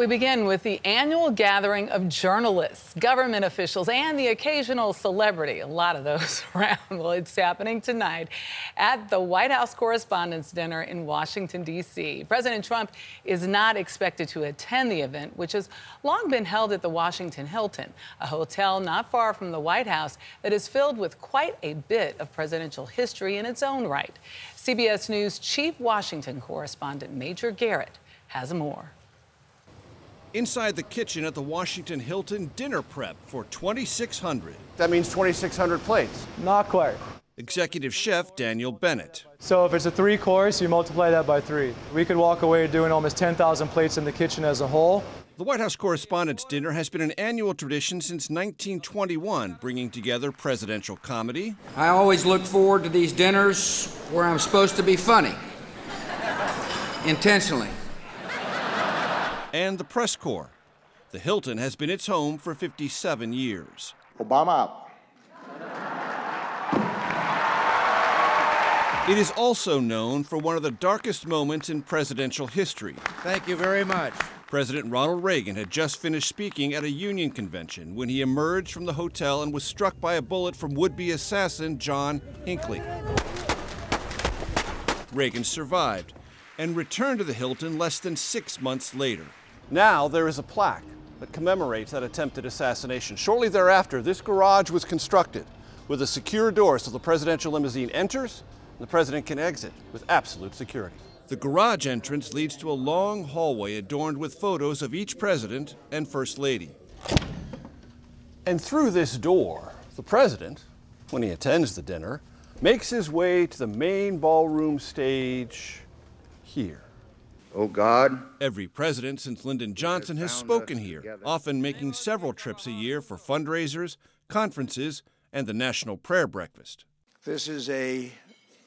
We begin with the annual gathering of journalists, government officials, and the occasional celebrity. A lot of those around. Well, it's happening tonight at the White House Correspondents' Dinner in Washington, D.C. President Trump is not expected to attend the event, which has long been held at the Washington Hilton, a hotel not far from the White House that is filled with quite a bit of presidential history in its own right. CBS News Chief Washington Correspondent Major Garrett has more. Inside the kitchen at the Washington Hilton, dinner prep for 2,600. That means 2,600 plates. Not quite. Executive Chef Daniel Bennett. So if it's a 3-course, you multiply that by 3. We could walk away doing almost 10,000 plates in the kitchen as a whole. The White House Correspondents' Dinner has been an annual tradition since 1921, bringing together presidential comedy. I always look forward to these dinners where I'm supposed to be funny. Intentionally. And the press corps. The Hilton has been its home for 57 years. Obama out. It is also known for one of the darkest moments in presidential history. Thank you very much. President Ronald Reagan had just finished speaking at a union convention when he emerged from the hotel and was struck by a bullet from would-be assassin John Hinckley. Reagan survived and returned to the Hilton less than 6 months later. Now there is a plaque that commemorates that attempted assassination. Shortly thereafter, this garage was constructed with a secure door so the presidential limousine enters and the president can exit with absolute security. The garage entrance leads to a long hallway adorned with photos of each president and first lady. And through this door, the president, when he attends the dinner, makes his way to the main ballroom stage here. Oh God. Every president since Lyndon Johnson has spoken here, often making several trips a year for fundraisers, conferences, and the National Prayer Breakfast. This is a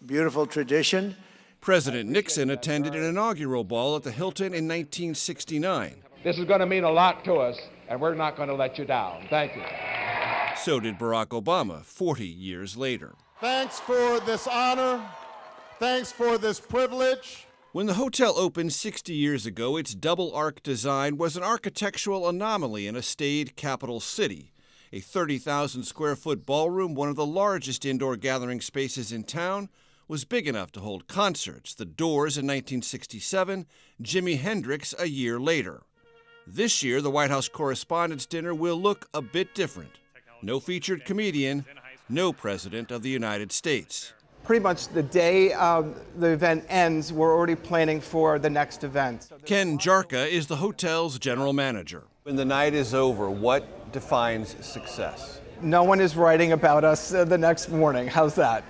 beautiful tradition. President Nixon attended an inaugural ball at the Hilton in 1969. This is going to mean a lot to us, and we're not going to let you down. Thank you. So did Barack Obama 40 years later. Thanks for this honor. Thanks for this privilege. When the hotel opened 60 years ago, its double-arc design was an architectural anomaly in a staid capital city. A 30,000-square-foot ballroom, one of the largest indoor gathering spaces in town, was big enough to hold concerts, the Doors in 1967, Jimi Hendrix a year later. This year, the White House Correspondents' Dinner will look a bit different. No featured comedian, no President of the United States. Pretty much the day the event ends, we're already planning for the next event. Ken Jarka is the hotel's general manager. When the night is over, what defines success? No one is writing about us the next morning. How's that?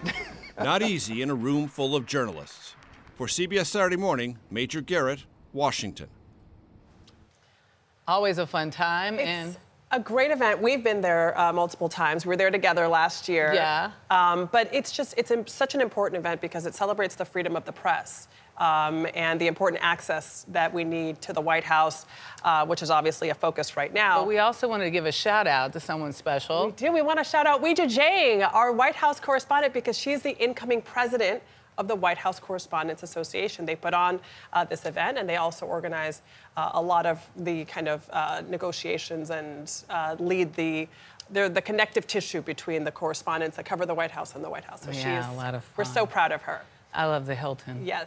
Not easy in a room full of journalists. For CBS Saturday Morning, Major Garrett, Washington. Always a fun time. It's a great event. We've been there multiple times. We were there together last year. Yeah. But it's such an important event because it celebrates the freedom of the press and the important access that we need to the White House, which is obviously a focus right now. But we also wanted to give a shout out to someone special. We do. We want to shout out Weijia Jiang, our White House correspondent, because she's the incoming president of the White House Correspondents Association. They put on this event, and they also organize a lot of the kind of negotiations and they're the connective tissue between the correspondents that cover the White House and the White House. So yeah, a lot of fun. We're so proud of her. I love the Hilton. Yes.